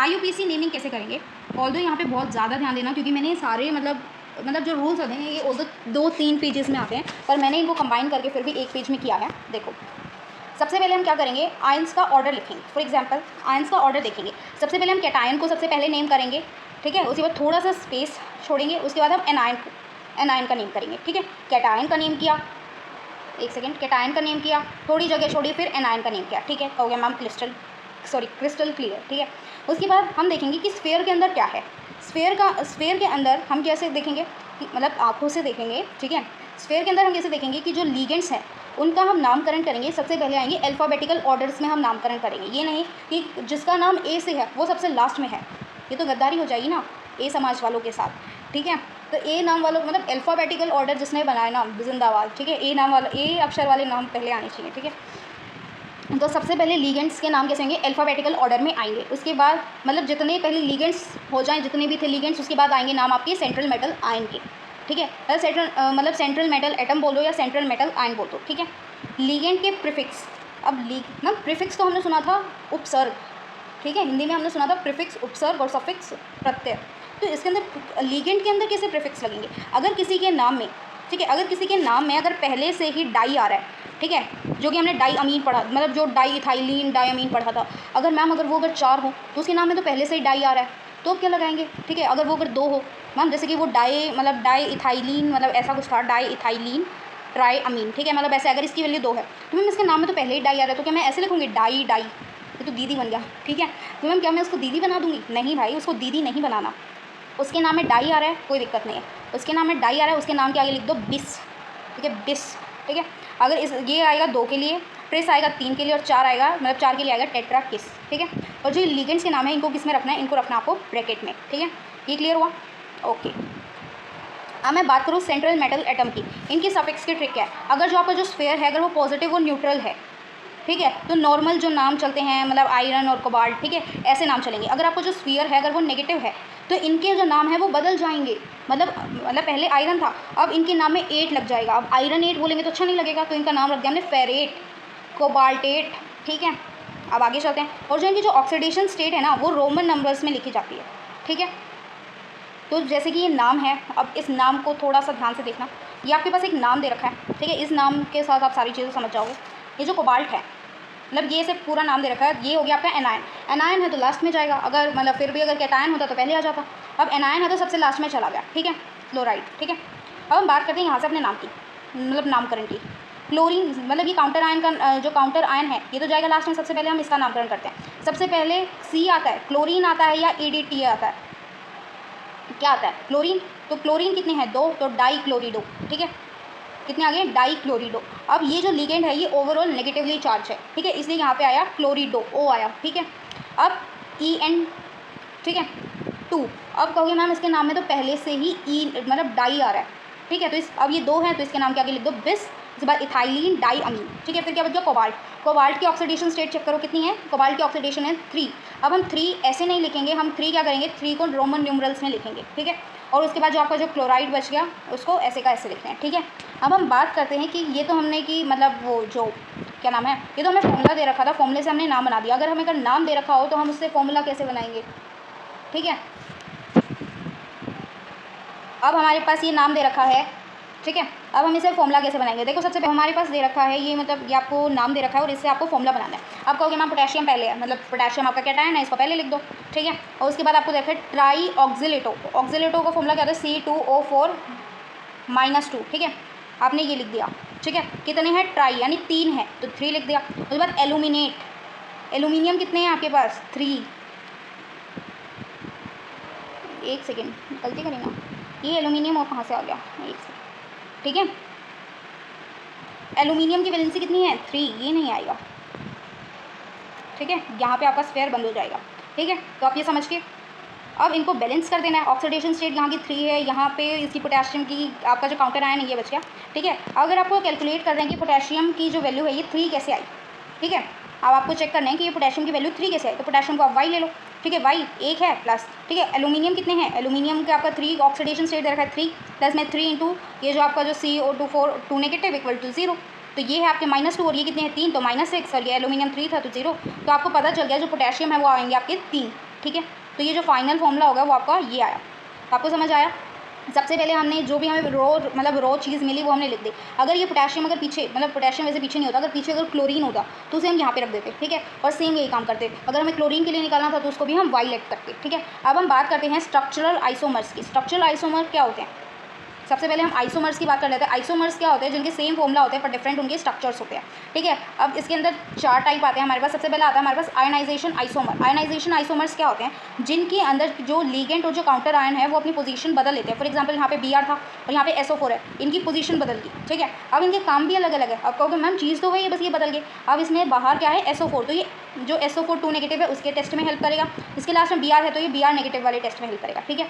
IUPAC नेमिंग कैसे करेंगे, ऑल्दो यहाँ पे बहुत ज़्यादा ध्यान देना, क्योंकि मैंने सारे मतलब जो रूल्स होते हैं ये ऑल्दो 2-3 पेजेस में आते हैं, पर मैंने इनको कंबाइन करके फिर भी एक पेज में किया है। देखो सबसे पहले हम क्या करेंगे, आयंस का ऑर्डर लिखेंगे। फॉर एग्जांपल आयंस का ऑर्डर देखेंगे, सबसे पहले हम कैटायन को सबसे पहले नेम करेंगे, ठीक है। उसके बाद थोड़ा सा स्पेस छोड़ेंगे, उसके बाद हम एनायन का नेम करेंगे, ठीक है। कैटायन का नेम किया, एक सेकेंड, कैटायन का नेम किया, थोड़ी जगह छोड़ी, फिर एनायन का नेम किया, ठीक है। हो गया मैम क्रिस्टल क्लियर, ठीक है। उसके बाद हम देखेंगे कि स्फीयर के अंदर क्या है, स्फीयर के अंदर हम कैसे देखेंगे कि मतलब आँखों से देखेंगे, ठीक है। स्फीयर के अंदर हम कैसे देखेंगे कि जो लिगेंड्स हैं उनका हम नामकरण करेंगे, सबसे पहले आएंगे अल्फ़ाबेटिकल ऑर्डर्स में हम नामकरण करेंगे, ये नहीं कि जिसका नाम A से है वो सबसे लास्ट में है, ये तो गद्दारी हो जाएगी ना A समाज वालों के साथ, ठीक है। तो A नाम वालों मतलब अल्फ़ाबेटिकल ऑर्डर जिसने बनाया नाम जिंदाबाद, ठीक है। A अक्षर वाले नाम पहले आने चाहिए, ठीक है। तो सबसे पहले लिगेंड्स के नाम कैसे होंगे, अल्फ़ाबेटिकल ऑर्डर में आएंगे। उसके बाद मतलब जितने पहले लिगेंड्स हो जाएं, जितने भी थे लिगेंड्स, उसके बाद आएंगे नाम आपके सेंट्रल मेटल आयन के, ठीक है। मतलब सेंट्रल मेटल एटम बोल दो या सेंट्रल मेटल आयन बोल दो, ठीक है। लिगेंड के प्रीफिक्स, अब ना प्रीफिक्स तो हमने सुना था उपसर्ग, ठीक है, हिंदी में हमने सुना था प्रीफिक्स, उपसर्ग और सफिक्स प्रत्यय। तो इसके अंदर लिगेंड के अंदर कैसे प्रीफिक्स लगेंगे, अगर किसी के नाम में, ठीक है, अगर किसी के नाम में अगर पहले से ही डाई आ रहा है, ठीक है, जो कि हमने डाई अमीन पढ़ा, मतलब जो डाई इथाइलिन डाई अमीन पढ़ा था, अगर मैम अगर वो अगर 4 हो तो उसके नाम में तो पहले से ही डाई आ रहा है, तो अब क्या लगाएंगे, ठीक है। अगर वो अगर 2 हो मैम, जैसे कि वो डाई इथाइलिन मतलब ऐसा कुछ था, डाई इथाइलिन ट्राई अमीन, ठीक है, मतलब ऐसे अगर इसकी वैल्यू 2 है तो मैम इसके नाम में तो पहले ही डाई आ रहा है, तो क्या मैं ऐसे लिखूँगी डाई, ये तो दीदी बन गया, ठीक है। तो मैम क्या मैं उसको दीदी बना दूँगी, नहीं भाई, उसको दीदी नहीं बनाना, उसके नाम में डाई आ रहा है कोई दिक्कत नहीं है, उसके नाम में डाई आ रहा है, उसके नाम के आगे लिख दो बिस, ठीक है, बिस, ठीक है। अगर ये आएगा 2 के लिए, ट्रेस आएगा 3 के लिए, और 4 आएगा मतलब 4 के लिए आएगा टेट्रा किस, ठीक है। और जो लिगेंड्स के नाम है इनको किस में रखना है, इनको रखना आपको ब्रैकेट में, ठीक है। ये क्लियर हुआ, ओके। अब मैं बात करूँ सेंट्रल मेटल एटम की, इनकी सफिक्स की ट्रिक क्या है, अगर जो आपका जो स्फीयर है अगर वो पॉजिटिव और न्यूट्रल है, ठीक है, तो नॉर्मल जो नाम चलते हैं मतलब आयरन और कोबाल्ट, ठीक है, ऐसे नाम चलेंगे। अगर आपको जो स्फीयर है अगर वो नेगेटिव है तो इनके जो नाम है वो बदल जाएंगे, मतलब पहले आयरन था, अब इनके नाम में 8 लग जाएगा, अब आयरन 8 बोलेंगे तो अच्छा नहीं लगेगा, तो इनका नाम रख दिया हमने फेरेट, कोबाल्टेट, ठीक है। अब आगे चलते हैं, और जो इनकी जो ऑक्सीडेशन स्टेट है ना वो रोमन नंबर्स में लिखी जाती है, ठीक है। तो जैसे कि ये नाम है, अब इस नाम को थोड़ा सा ध्यान से देखना, ये आपके पास एक नाम दे रखा है, ठीक है, इस नाम के साथ आप सारी चीज़ें समझ जाओगे। ये जो कोबाल्ट है मतलब ये से पूरा नाम दे रखा है, ये हो गया आपका एनायन है तो लास्ट में जाएगा, अगर मतलब फिर भी अगर कैटायन होता तो पहले आ जाता, अब एनायन है तो सबसे लास्ट में चला गया, ठीक है, क्लोराइड, ठीक है। अब हम बात करते हैं यहाँ से अपने नाम की, मतलब नामकरण की। क्लोरीन मतलब ये काउंटर आयन का जो काउंटर आयन है ये तो जाएगा लास्ट में, सबसे पहले हम इसका नामकरण करते हैं। सबसे पहले C आता है, क्लोरीन आता है या EDTA आता है, क्या आता है, क्लोरीन, तो क्लोरीन कितने हैं 2, तो डाई क्लोरिडो, ठीक है। कितने आ गए, डाइक्लोरिडो। अब ये जो लिगेंड है ये ओवरऑल नेगेटिवली चार्ज है, ठीक है, इसलिए यहाँ पे आया क्लोरिडो, ओ आया, ठीक है। अब EN, ठीक है, 2। अब कहोगे मैम इसके नाम में तो पहले से ही ई मतलब डाई आ रहा है, ठीक है, तो इस अब ये 2 हैं तो इसके नाम के आगे लिख दो बिस, इसके बाद इथाइलिन डाई अमीन, ठीक है। फिर क्या बच गया, कोबाल्ट। कोबाल्ट की ऑक्सीडेशन स्टेट चेक करो कितनी है, कोबाल्ट की ऑक्सीडेशन है 3। अब हम 3 ऐसे नहीं लिखेंगे, हम 3 क्या करेंगे, 3 को रोमन न्यूमरल्स में लिखेंगे, ठीक है। और उसके बाद जो आपका जो क्लोराइड बच गया उसको ऐसे का ऐसे लिखते हैं, ठीक है। अब हम बात करते हैं कि ये तो हमने कि मतलब वो जो क्या नाम है, ये तो हमें फॉर्मूला दे रखा था, फॉर्मूले से हमने नाम बना दिया। अगर नाम दे रखा हो तो हम उससे फॉर्मूला कैसे बनाएंगे, ठीक है। अब हमारे पास ये नाम दे रखा है, ठीक है। अब हम इसे फॉर्मूला कैसे बनाएंगे, देखो सबसे पहले हमारे पास दे रखा है ये, मतलब ये आपको नाम दे रखा है और इससे आपको फॉर्मूला बनाना है। आप कहोगे मैम पोटेशियम पहले है, मतलब पोटेशियम आपका कैटायन है, इसको पहले लिख दो, ठीक है। और उसके बाद आपको देखा है ट्राई ऑक्सीलेटो, ऑक्सीलेटो का फॉर्मूला क्या होता है, C2O4 -2, ठीक है। आपने ये लिख दिया, ठीक है। कितने हैं, ट्राई यानी 3 है तो 3 लिख दिया। उसके बाद एल्यूमिनेट, एल्यूमिनियम कितने हैं आपके पास, 3। एक सेकेंड गलती करी ना, ये एल्यूमिनियम और कहाँ से आ गया, एक सेकेंड, ठीक है। एल्यूमिनियम की वैलेंसी कितनी है, 3, ये नहीं आएगा, ठीक है। यहाँ पे आपका स्फेयर बंद हो जाएगा, ठीक है। तो आप ये समझ के अब इनको बैलेंस कर देना है। ऑक्सीडेशन स्टेट यहाँ की 3 है, यहाँ पे इसकी पोटेशियम की आपका जो काउंटर आयन है ये बच गया, ठीक है। अगर आपको कैलकुलेट कर दें कि पोटेशियम की जो वैल्यू है ये 3 कैसे आई, ठीक है। अब आपको चेक करना है कि ये पोटेशियम की वैल्यू 3 कैसे आई, तो पोटेशियम को आप Y ले लो, ठीक है, Y 1 है प्लस, ठीक है। एल्यूमिनियम कितने हैं, एल्यूमिनियम का आपका 3 ऑक्सीडेशन स्टेट दे रखा है 3 प्लस में 3 इंटू ये जो आपका जो CO2 2 नेगेटिव इक्वल टू 0, तो ये है आपके -2 और ये कितने हैं 3, तो -6 और ये एल्यूमिनियम 3 था तो 0। तो आपको पता चल गया जो पोटेशियम है वो आएंगे आपके 3, ठीक है। तो ये जो फाइनल फॉर्मूला होगा वो आपका ये आया। आपको समझ आया। सबसे पहले हमने जो भी हमें रो चीज़ मिली वो हमने लिख दी। अगर ये पोटेशियम अगर पीछे मतलब पोटेशियम वैसे पीछे नहीं होता, अगर पीछे अगर क्लोरीन होता तो उसे हम यहाँ पे रख देते, ठीक है। और सेम यही काम करते, अगर हमें क्लोरीन के लिए निकालना था तो उसको भी हम वायलेट करते, ठीक है। अब हम बात करते हैं स्ट्रक्चरल आइसोमर्स की। स्ट्रक्चरल आइसोमर क्या होते हैं, सबसे पहले हम आइसोमर्स की बात कर लेते हैं। आइसोमर्स क्या होते हैं, जिनके सेम फॉर्मूला होते हैं पर डिफरेंट उनके स्ट्रक्चर्स होते हैं, ठीक है। अब इसके अंदर 4 टाइप आते हैं हमारे पास। सबसे पहले आता है हमारे पास आयनाइजेशन आइसोमर। आयनाइजेशन आइसोमर्स क्या होते हैं, जिनके अंदर जो लिगेंड और जो काउंटर आयन है वो अपनी पोजीशन बदल लेते हैं। फॉर एग्जांपल यहाँ पे Br था और यहाँ पे SO4 है, इनकी पोजीशन बदल गई, ठीक है। अब इनके काम भी अलग अलग है। अब कहोगे मैम चीज़ तो वही है, बस ये बदल गई। अब इसमें बाहर क्या है SO4, तो ये जो SO4 2 नेगेटिव है उसके टेस्ट में हेल्प करेगा। इसके लास्ट में Br है तो ये Br नेगेटिव वाले टेस्ट में हेल्प करेगा, ठीक है।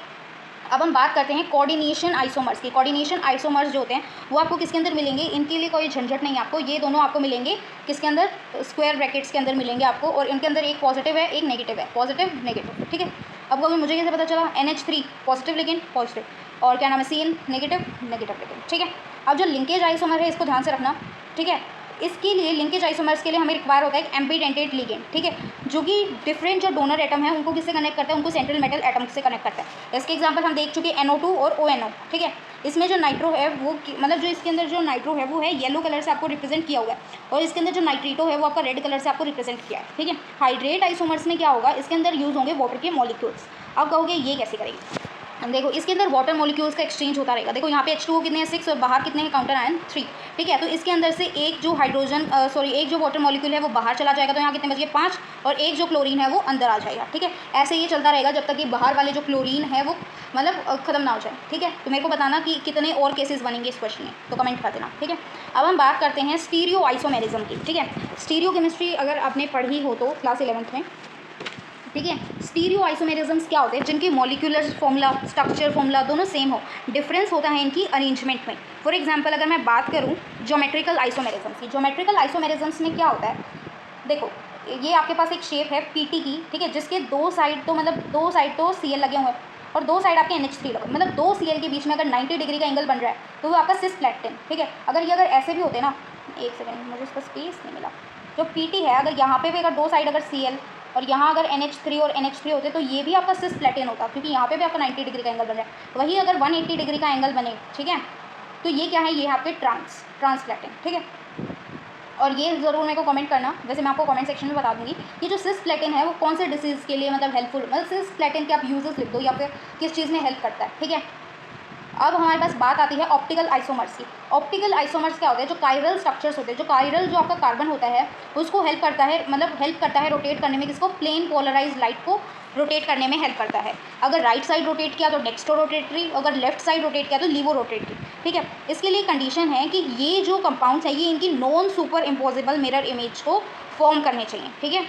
अब हम बात करते हैं कोऑर्डिनेशन आइसोमर्स की। कोऑर्डिनेशन आइसोमर्स जो होते हैं वो आपको किसके अंदर मिलेंगे, इनके लिए कोई झंझट नहीं है आपको, ये दोनों आपको मिलेंगे किसके अंदर, स्क्वायर ब्रैकेट्स के अंदर मिलेंगे आपको। और इनके अंदर एक पॉजिटिव है एक नेगेटिव है, पॉजिटिव नेगेटिव, ठीक है। अब कभी मुझे कैसे पता चला, NH3 पॉजिटिव लिगेंड पॉजिटिव, और क्या नाम है Cn नेगेटिव नेगेटिव लिगेंड, ठीक है। अब जो लिंकेज आइसोमर है इसको ध्यान से रखना, ठीक है। इसके लिए लिंकेज आइसोमर्स के लिए हमें रिक्वायर होता है एक एम्बीडेंटेड लिगेंड, ठीक है, जो कि डिफरेंट जो डोनर एटम है उनको किससे कनेक्ट करता है, उनको सेंट्रल मेटल एटम से कनेक्ट करता है। इसके एग्जांपल हम देख चुके NO2 और ONO, ठीक है। इसमें जो नाइट्रो है वो मतलब जो इसके अंदर जो नाइट्रो है वो है येलो कलर से आपको रिप्रेजेंट किया हुआ है, और इसके अंदर जो नाइट्रीटो है वो आपका रेड कलर से आपको रिप्रेजेंट किया है, ठीक है। हाइड्रेट आइसोमर्स में क्या होगा, इसके अंदर यूज़ होंगे वाटर के मॉलिक्यूल्स। अब कहोगे ये कैसे करेंगे, देखो इसके अंदर वाटर मॉलिक्यूल्स का एक्सचेंज होता रहेगा। देखो यहाँ पे H2O कितने हैं 6 और बाहर कितने हैं काउंटर आयन 3, ठीक है। तो इसके अंदर से एक जो हाइड्रोजन एक जो वाटर मॉलिक्यूल है वो बाहर चला जाएगा, तो यहाँ कितने बच गए 5, और एक जो क्लोरीन है वो अंदर आ जाएगा, ठीक है। ऐसे ये चलता रहेगा जब तक कि बाहर वाले जो क्लोरीन है वो मतलब खत्म ना हो जाए, ठीक है। तो मेरे को बताना कि कितने और केसेस बनेंगे इस क्वेश्चन में, तो कमेंट कर देना, ठीक है। अब हम बात करते हैं स्टीरियो आइसोमेरिज्म की, ठीक है। स्टीरियो केमिस्ट्री अगर आपने पढ़ी हो तो क्लास 11th में, ठीक है। स्टीरियो आइसोमेरिज्म्स क्या होते हैं, जिनके मॉलिक्यूलर फॉर्मूला स्ट्रक्चर फॉर्मूला दोनों सेम हो, डिफरेंस होता है इनकी अरेंजमेंट में। फॉर एग्जांपल अगर मैं बात करूं ज्योमेट्रिकल आइसोमेरिज्म्स की, ज्योमेट्रिकल आइसोमेरिज्म्स में क्या होता है, देखो ये आपके पास एक शेप है PT की, ठीक है, जिसके दो साइड तो Cl लगे हुए हैं और 2 साइड आपके NH3 लगे, मतलब 2 Cl के बीच में अगर 90 डिग्री का एंगल बन रहा है तो वो आपका सिस्प्लेटिन, ठीक है। अगर ऐसे भी होते ना, एक सेकेंड मुझे इसका स्पेस नहीं मिला, जो PT है अगर यहाँ पे भी अगर 2 साइड अगर Cl और यहाँ अगर NH3 और NH3 होते तो ये भी आपका सिस्प्लेटिन होता, क्योंकि यहाँ पे भी आपका 90 डिग्री का एंगल बन रहा है। वही अगर 180 डिग्री का एंगल बने, ठीक है, तो ये क्या है, ये है आपके ट्रांसप्लेटिन, ठीक है। और ये ज़रूर मेरे को कमेंट करना, वैसे मैं आपको कमेंट सेक्शन में बता दूंगी ये जो सिस्प्लेटिन है वो कौन से डिसीज़ के लिए मतलब हेल्पफुल, मतलब सिस्प्लेटिन के आप यूजेस लिख दो या फिर किस चीज़ में हेल्प करता है, ठीक है। अब हमारे पास बात आती है ऑप्टिकल आइसोमर्स की। ऑप्टिकल आइसोमर्स क्या होते हैं, जो कायरल स्ट्रक्चर्स होते हैं, जो कायरल जो आपका कार्बन होता है उसको हेल्प करता है रोटेट करने में, किसको, प्लेन पोलराइज लाइट को रोटेट करने में हेल्प करता है। अगर राइट साइड रोटेट किया तो डेक्स्ट्रो रोटेटरी, अगर लेफ्ट साइड रोटेट किया तो लीवो रोटेटरी। ठीक है, इसके लिए कंडीशन है कि ये जो कंपाउंड्स है ये इनकी non super imposable mirror image को फॉर्म करने चाहिए। ठीक है,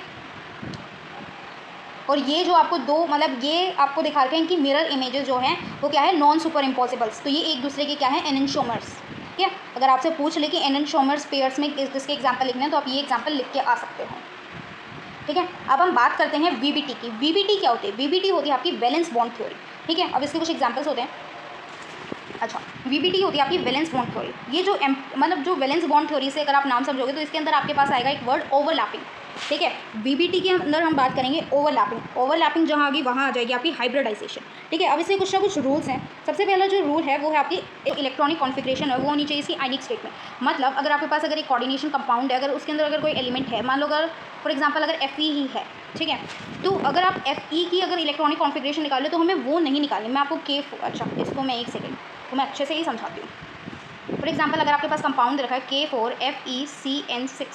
और ये जो आपको दो मतलब ये आपको दिखा रखे हैं इनकी मिरर इमेजेस जो हैं वो क्या है, नॉन सुपर इम्पॉसिबल्स। तो ये एक दूसरे के क्या है, एनेंटियोमर्स। ठीक है, अगर आपसे पूछ ले कि एनेंटियोमर्स पेयर्स में किसके एग्जाम्पल लिखने हैं तो आप ये एग्जाम्पल लिख के आ सकते हो। ठीक है, अब हम बात करते हैं वीबीटी की। वीबीटी क्या होती है? वीबीटी होती है आपकी वैलेंस बॉन्ड थ्योरी। ठीक है, अब इसके कुछ एग्जाम्पल्स होते हैं। अच्छा, वीबीटी होती है आपकी वैलेंस बॉन्ड थ्योरी। ये जो मतलब जो वैलेंस बॉन्ड थ्योरी से अगर आप नाम समझोगे तो इसके अंदर आपके पास आएगा एक वर्ड ओवरलैपिंग। ठीक है, वीबीटी के अंदर हम बात करेंगे ओवरलैपिंग। ओवरलैपिंग जहाँ आएगी वहाँ आ जाएगी आपकी हाइब्रिडाइजेशन। ठीक है, अब इससे कुछ ना कुछ रूल्स हैं। सबसे पहला जो रूल है वो है आपकी इलेक्ट्रॉनिक कॉन्फिगरेशन है वो होनी चाहिए इसकी आयनिक स्टेट में। मतलब अगर आपके पास अगर एक कोऑर्डिनेशन कंपाउंड है, अगर उसके अंदर अगर कोई एलिमेंट है, मान लो अगर फॉर एग्जाम्पल अगर Fe ही है, ठीक है, तो अगर आप Fe की अगर इलेक्ट्रॉनिक कॉन्फिगरेशन निकालो तो हमें वो नहीं निकालनी। मैं आपको अच्छा इसको मैं एक सेकेंड तो मैं अच्छे से ही समझाती हूँ। फॉर एग्जाम्पल अगर आपके पास कंपाउंड रखा है K4FeCN6,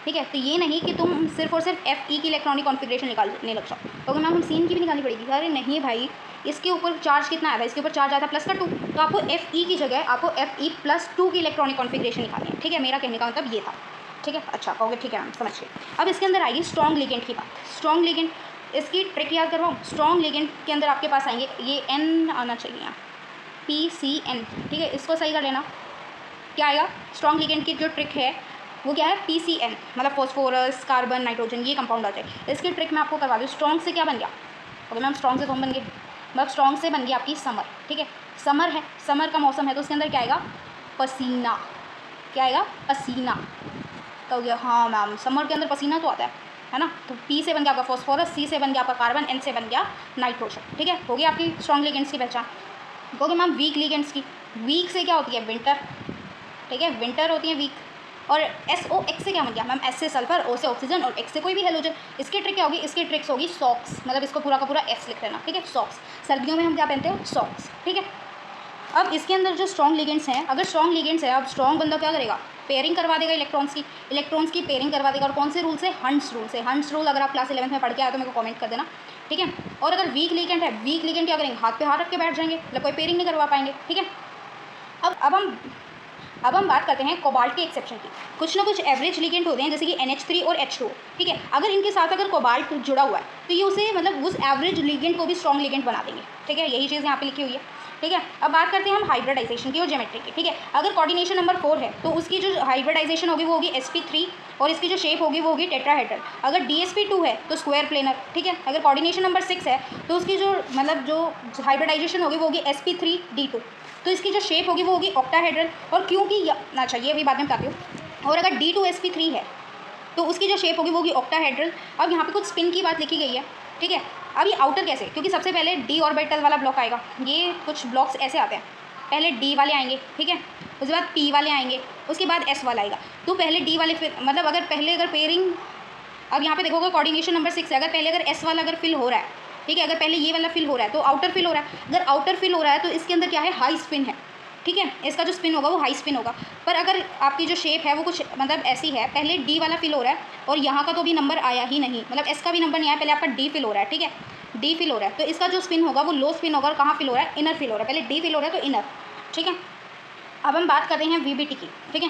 ठीक है, तो ये नहीं कि तुम सिर्फ और सिर्फ Fe की इलेक्ट्रॉनिक कॉन्फिगरेशन निकालने लग जाओ, तो मैम हम सीन की भी निकालनी पड़ेगी। अरे नहीं भाई, इसके ऊपर चार्ज कितना आया था, इसके ऊपर चार्ज आया था +2, तो आपको Fe की जगह आपको Fe+2 की इलेक्ट्रॉनिक कॉन्फिगरेशन निकालनी है। ठीक है, मेरा कहने का मतलब ये था। ठीक है, अच्छा कहोगे ठीक है मैम समझ गए। अब इसके अंदर आएगी स्ट्रॉन्ग लिगेंड की बात। स्ट्रॉन्ग लिगेंड, इसकी ट्रिक याद करवाऊँ। स्ट्रॉन्ग लिगेंड के अंदर आपके पास आएंगे, ये N आना चाहिए यहाँ, PCN। ठीक है, इसको सही कर लेना। क्या आएगा? स्ट्रॉन्ग लिगेंड की जो ट्रिक है वो क्या है, PCN, मतलब फॉस्फोरस, कार्बन, नाइट्रोजन, ये कंपाउंड आ जाए। इसकी ट्रिक मैं आपको करवा दूँ। स्ट्रॉन्ग से क्या बन गया? ओके मैम, स्ट्रॉन्ग से कौन बन गए? मतलब स्ट्रॉन्ग से बन गया आपकी समर। ठीक है, समर है, समर का मौसम है तो उसके अंदर क्या आएगा, पसीना। क्या आएगा? पसीना। तो गया हाँ मैम, समर के अंदर पसीना तो आता है ना। तो P से बन गया आपका फॉस्फोरस, C से बन गया आपका कार्बन, N से बन गया नाइट्रोजन। ठीक है, हो गई आपकी स्ट्रॉन्ग लिगेंड्स की पहचान। कहोगे मैम वीक लिगेंड्स की। वीक से क्या होती है? विंटर। ठीक है, विंटर होती है वीक। और SOX से क्या बन गया मैम? S से सल्फर, O से ऑक्सीजन और X से कोई भी हेलोजन। इसकी ट्रिक क्या होगी? इसकी ट्रिक्स होगी सॉक्स, मतलब इसको पूरा का पूरा S लिख लेना। ठीक है, सॉक्स। सर्दियों में हम क्या पहनते हैं? सॉक्स। ठीक है, अब इसके अंदर जो स्ट्रॉन्ग लिगेंड्स हैं, अगर स्ट्रॉन्ग लिगेंड्स है, अब स्ट्रॉन्ग बंदा क्या करेगा? पेयरिंग करवा देगा इलेक्ट्रॉन्स की पेयरिंग करवा देगा। और कौन से रूल से? हंट्स रूल से। हंट्स रूल अगर आप क्लास 11th में पढ़ के आए तो मेरे को कमेंट कर देना। ठीक है, और अगर वीक लिगेंड है, वीक लिगेंड क्या करेंगे? हाथ पे हाथ रख के बैठ जाएंगे, मतलब कोई पेयरिंग नहीं करवा पाएंगे। ठीक है, अब हम बात करते हैं कोबाल्ट के एक्सेप्शन की। कुछ ना कुछ एवरेज लिगेंड होते हैं जैसे कि NH3 और H2। ठीक है, अगर इनके साथ अगर कोबाल्ट जुड़ा हुआ है तो ये उसे मतलब उस एवरेज लिगेंड को भी स्ट्रॉन्ग लिगेंड बना देंगे। ठीक है, यही चीज़ यहाँ पे लिखी हुई है। ठीक है, अब बात करते हैं हम हाइब्रिडाइजेशन की और ज्योमेट्री की। ठीक है, अगर कोऑर्डिनेशन नंबर 4 है तो उसकी जो हाइब्रिडाइजेशन होगी वो होगी sp3 और इसकी जो शेप होगी वो होगी टेट्राहेड्रल। अगर DsP2 है तो स्क्वायर प्लेनर। ठीक है, अगर कोऑर्डिनेशन नंबर 6 है तो उसकी जो मतलब जो हाइब्रिडाइजेशन होगी वो होगी sp3d2, तो इसकी जो शेप होगी वो होगी ऑक्टाहेड्रल। और क्योंकि अच्छा ये भी बाद में बताती हूँ। और अगर D2sp3 है तो उसकी जो शेप होगी वो होगी ऑक्टाहेड्रल। अब यहाँ पे कुछ स्पिन की बात लिखी गई है। ठीक है, अब ये आउटर कैसे? क्योंकि सबसे पहले D ऑर्बिटल वाला ब्लॉक आएगा। ये कुछ ब्लॉक्स ऐसे आते हैं, पहले D वाले आएंगे, ठीक है, उसके बाद P वाले आएंगे, उसके बाद S वाला आएगा। तो पहले D वाले फिर मतलब अगर पहले अगर पेयरिंग, अब यहाँ पे देखोगे कोऑर्डिनेशन नंबर 6 है, अगर पहले अगर S वाला अगर फिल हो रहा है, ठीक है, अगर पहले ये वाला फिल हो रहा है तो आउटर फिल हो रहा है। अगर आउटर फिल हो रहा है तो इसके अंदर क्या है? हाई स्पिन है। ठीक है, इसका जो स्पिन होगा वो हाई स्पिन होगा। पर अगर आपकी जो शेप है वो कुछ मतलब ऐसी है, पहले D वाला फिल हो रहा है और यहाँ का तो भी नंबर आया ही नहीं, मतलब S का भी नंबर नहीं आया, पहले आपका D फिल हो रहा है। ठीक है, D फिल हो रहा है तो इसका जो स्पिन होगा वो लो स्पिन होगा। और कहाँ फिल हो रहा है? इनर फिल हो रहा है। पहले D फिल हो रहा है तो इनर। ठीक है, अब हम बात करते हैं VBT की। ठीक है,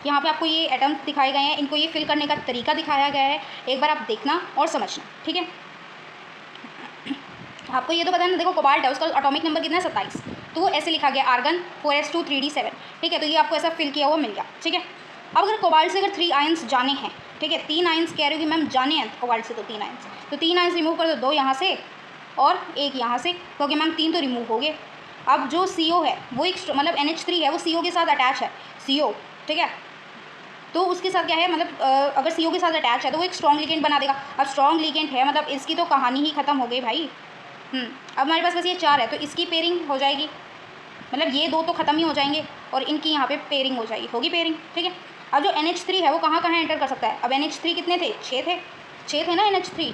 यहाँ पे आपको ये एटम्स दिखाए गए हैं, इनको ये फिल करने का तरीका दिखाया गया है, एक बार आप देखना और समझना। ठीक है, आपको ये तो पता है ना, देखो कोबाल्ट है, उसका एटॉमिक नंबर कितना है? 27, तो वो ऐसे लिखा गया आर्गन 4s2 3d7। ठीक है, तो ये आपको ऐसा फिल किया हुआ मिल गया। ठीक है, अब अगर कोबाल्ट से अगर 3 आयंस जाने हैं, ठीक है, 3 आयंस कह रही हो कि मैम जाने हैं कोबाल्ट से, तो 3 आयंस, तो 3 आयंस रिमूव कर दो, 2 यहाँ से और 1 यहाँ से, क्योंकि मैम 3 तो रिमूव हो गए। अब जो CO है वो एक मतलब NH3 है, वो CO के साथ अटैच है, CO। ठीक है, तो उसके साथ क्या है मतलब अगर CO के साथ अटैच है तो वो एक स्ट्रॉन्ग लिगेंड बना देगा। अब स्ट्रॉन्ग लिगेंड है मतलब इसकी तो कहानी ही ख़त्म हो गई भाई। अब हमारे पास बस ये 4 है तो इसकी पेयरिंग हो जाएगी, मतलब ये 2 तो ख़त्म ही हो जाएंगे और इनकी यहाँ पे पेयरिंग हो जाएगी, होगी पेयरिंग। ठीक है, अब जो NH3 है वो कहाँ कहाँ एंटर कर सकता है? अब NH3 कितने थे? 6 थे ना NH3।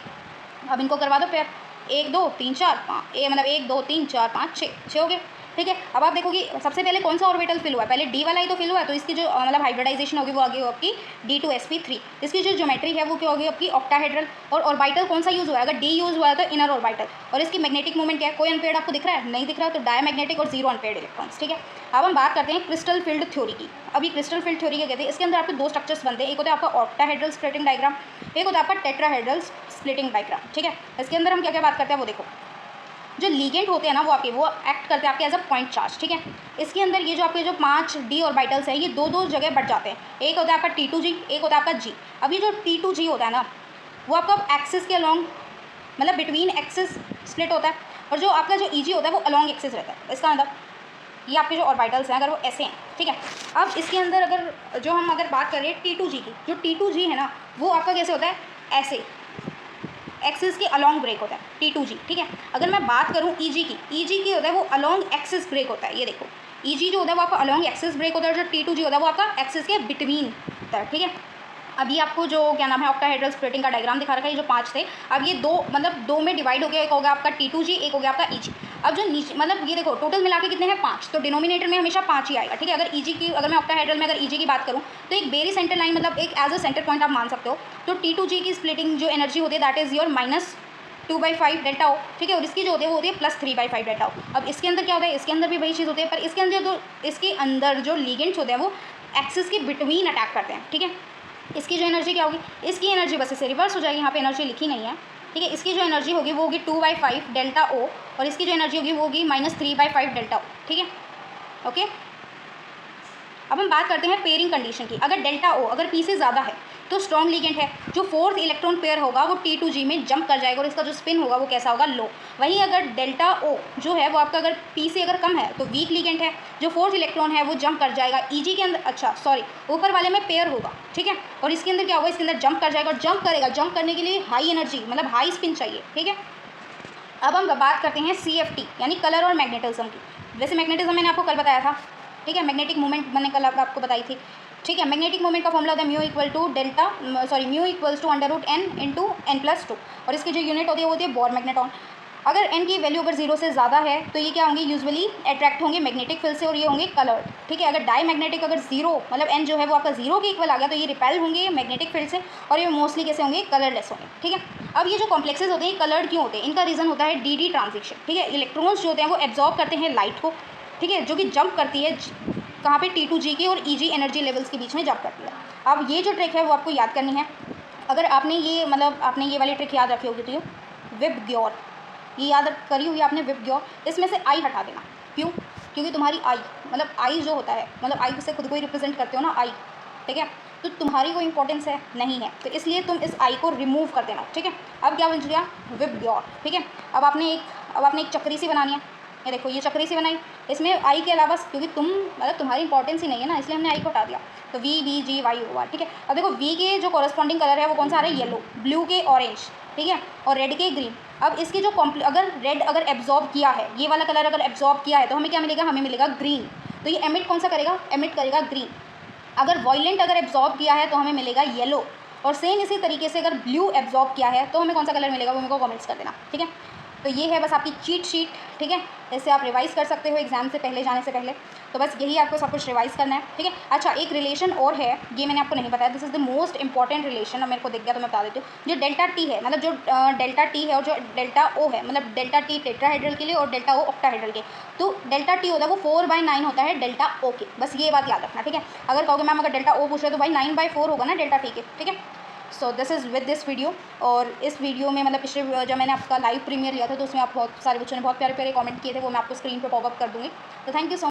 अब इनको करवा दो पेयर, 1 2 3 4 5, मतलब 1 2 3 4 5 6 हो गए। ठीक है। अब आप देखो कि सबसे पहले कौन सा ऑर्बिटल फिल हुआ है, पहले डी वाला ही तो फिल हुआ है, तो इसकी जो मतलब हाइब्रिडाइजेशन होगी वो आगे हो आपकी D2sp3। इसकी जो ज्योमेट्री है वो क्या होगी आपकी ऑक्टाहेड्रल। और ऑर्बिटल कौन सा यूज़ हुआ है, अगर डी यूज़ हुआ है तो इनर ऑर्बिटल। और इसकी मैग्नेटिक मूवमेंट क्या है, कोई अनपेयर्ड आपको दिख रहा है, नहीं दिख रहा है, तो डायमैग्नेटिक और जीरो अनपेयर्ड इलेक्ट्रॉन्स। ठीक है। अब हम बात करते हैं क्रिस्टल फील्ड थ्योरी की। अभी क्रिस्टल फील्ड थ्योरी क्या कहते हैं, इसके अंदर आपके दो स्ट्रक्चर्स बनते हैं, एक होता है आपका ऑक्टाहेड्रल स्प्लिटिंग डायग्राम, एक होता है आपका टेट्राहेड्रल स्प्लिटिंग डायग्राम। ठीक है। इसके अंदर हम क्या क्या बात करते हैं वो देखो। जो लीगेंट होते हैं ना वो एक्ट करते हैं आपके एज अ पॉइंट चार्ज। ठीक है। इसके अंदर ये जो आपके जो 5 डी ऑर्बिटल्स है ये दो दो जगह बढ़ जाते हैं, एक होता है आपका T2G, एक होता है आपका G। अब ये जो T2G होता है ना वो आपका एक्सिस के अलॉन्ग मतलब बिटवीन एक्सिस स्प्लिट होता है, और जो आपका जो EG होता है वो अलॉन्ग एक्सिस रहता है। इसका मतलब ये आपके जो ऑर्बिटल्स हैं अगर वो ऐसे हैं। ठीक है। अब इसके अंदर अगर बात करें T2G की, जो T2G है ना वो आपका कैसे होता है, ऐसे एक्सिस के अलॉन्ग ब्रेक होता है T2G। ठीक है। अगर मैं बात करूँ EG की होता है वो अलॉन्ग एक्सिस ब्रेक होता है। ये देखो EG जो होता है वो आपका अलॉन्ग एक्सिस ब्रेक होता है, और जो T2G होता है वो आपका एक्सिस के बिटवीन होता है। ठीक है। अभी आपको जो क्या नाम है ऑक्टाहेड्रल स्प्लिटिंग का डायग्राम दिखा रखा है, ये जो 5 थे, अब ये दो में डिवाइड हो गया, एक हो गया आपका T2G, एक हो गया आपका EG। अब जो नीचे मतलब ये देखो टोटल मिला के कितने हैं 5, तो डिनोमिनेटर में हमेशा 5 ही आएगा। ठीक है। अगर मैं ऑक्टाहेड्रल में अगर EG की बात करूँ तो एक वेरी सेंटर लाइन मतलब एक एज अ सेंटर पॉइंट आप मान सकते हो। तो T2G की स्प्लिटिंग जो एनर्जी होती है दैट इज़ योर -2/5 डेल्टा ओ। ठीक है। और इसकी जो होती है वो होती है +3/5 डेल्टा ओ। अब इसके अंदर क्या होता है, इसके अंदर भी वही चीज़ होती है, पर इसके अंदर जो लीगेंट्स होते हैं वो एक्सिस के बिटवीन अटैक करते हैं। ठीक है। इसकी जो एनर्जी क्या होगी, इसकी एनर्जी बस इसे रिवर्स हो जाएगी, यहाँ पे एनर्जी लिखी नहीं है। ठीक है। इसकी जो एनर्जी होगी वो होगी 2/5 डेल्टा ओ, और इसकी जो एनर्जी होगी वो होगी -3/5 डेल्टा ओ। ठीक है। ओके। अब हम बात करते हैं पेयरिंग कंडीशन की। अगर डेल्टा ओ अगर पी से ज़्यादा है तो स्ट्रॉन्ग लीगेंट है, जो 4th इलेक्ट्रॉन पेयर होगा वो T2G में जंप कर जाएगा और इसका जो स्पिन होगा वो कैसा होगा, लो। वहीं अगर डेल्टा ओ जो है वो आपका अगर पी से अगर कम है तो वीक लीगेंट है, जो 4th इलेक्ट्रॉन है वो जंप कर जाएगा EG के अंदर, ऊपर वाले में पेयर होगा। ठीक है। और इसके अंदर क्या होगा, इसके अंदर जंप कर जाएगा, और जंप करने के लिए हाई एनर्जी मतलब हाई स्पिन चाहिए। ठीक है। अब हम बात करते हैं CFT यानी कलर और मैग्नेटिज्म की। वैसे मैग्नेटिज्म मैंने आपको कल बताया था। ठीक है। मैग्नेटिक मूवमेंट मैंने कल आपको बताई थी। ठीक है। मैग्नेटिक मूवमेंट का फॉर्मूला होता है μ = n/n+2, और इसकी जो यूनिट होती है वो होती है बोर मैग्नेटॉन। अगर n की वैल्यू अगर 0 से ज़्यादा है तो ये क्या होंगे, यूजुअली अट्रैक्ट होंगे मैग्नेटिक फील्ड से, और ये होंगे कलर्ड। ठीक है। अगर डाई मैग्नेटिक अगर 0 मतलब n जो है वो आपका 0 के इक्वल आ गया तो ये रिपेल होंगे मैग्नेटिक फील्ड से, और ये मोस्टली कैसे होंगे, कलरलेस होंगे। ठीक है। अब ये जो कॉम्प्लेक्सेस होते हैं कलर्ड क्यों होते हैं, इनका रीज़न होता है DD ट्रांजिशन। ठीक है। इलेक्ट्रॉन्स जो होते हैं वो एब्जॉर्ब करते हैं लाइट को। ठीक है। जो कि जंप करती है कहाँ पे, T2G की और EG एनर्जी लेवल्स के बीच में जंप करती है। अब ये जो ट्रिक है वो आपको याद करनी है। अगर आपने ये वाली ट्रिक याद रखी होगी तो ये विबग्योर, ये याद करी हुई आपने विबग्योर, इसमें से आई हटा देना। क्यों, क्योंकि तुम्हारी आई जो होता है मतलब आई से खुद को ही रिप्रेजेंट करते हो ना आई। ठीक है। तो तुम्हारी कोई इंपॉर्टेंस है नहीं है, तो इसलिए तुम इस आई को रिमूव कर देना। ठीक है। अब क्या बन गया, विबग्योर। ठीक है। अब आपने एक चक्री सी बनानी है। ये देखो ये चक्री सी बनाई, इसमें आई के अलावा क्योंकि तुम्हारी इंपॉर्टेंस ही नहीं है ना, इसलिए हमने आई को हटा दिया, तो VBGY हुआ। ठीक है। अब देखो V के जो कॉरस्पॉन्डिंग कलर है वो कौन सा आ रहा है, येलो, ब्लू के ऑरेंज, ठीक है, और रेड के ग्रीन। अब इसके जो अगर रेड अगर एब्जॉर्ब किया है, ये वाला कलर अगर एब्जॉर्ब किया है तो हमें क्या मिलेगा, हमें मिलेगा ग्रीन। तो ये एमिट कौन सा करेगा, एमिट करेगा ग्रीन। अगर वॉयलेंट अगर एब्जॉर्ब किया है तो हमें मिलेगा येलो, और सेम इसी तरीके से अगर ब्लू एब्जॉर्ब किया है तो हमें कौन सा कलर मिलेगा वो मेरे को कमेंट्स कर देना। ठीक है। तो ये है बस आपकी चीट शीट। ठीक है। जैसे आप रिवाइज़ कर सकते हो एग्जाम से पहले जाने से पहले, तो बस यही आपको सब कुछ रिवाइज़ करना है। ठीक है। अच्छा, एक रिलेशन और है, ये मैंने आपको नहीं बताया, this is the most important relation. अब मेरे को दिख गया तो मैं बता देती हूँ। जो डेल्टा टी है मतलब जो डेल्टा टी है और जो डेल्टा ओ है, मतलब डेल्टा टी टेट्राहेड्रल के लिए और डेल्टा ओ ऑक्टाहेड्रल के, तो डेल्टा टी होता है वो 4/9 होता है डेल्टा ओ के। बस ये बात याद रखना। ठीक है। अगर कहोगे मैम अगर डेल्टा ओ पूछ रहे तो भाई 9/4 होगा ना डेल्टा टी के। ठीक है। So this is with this video. और इस वीडियो में मतलब पिछले जब मैंने आपका लाइव प्रीमियर लिया था तो उसमें आप बहुत सारे बच्चों ने बहुत प्यारे प्यारे कमेंट किए थे, वो मैं आपको स्क्रीन पे पॉपअप कर दूँगी। तो थैंक यू सो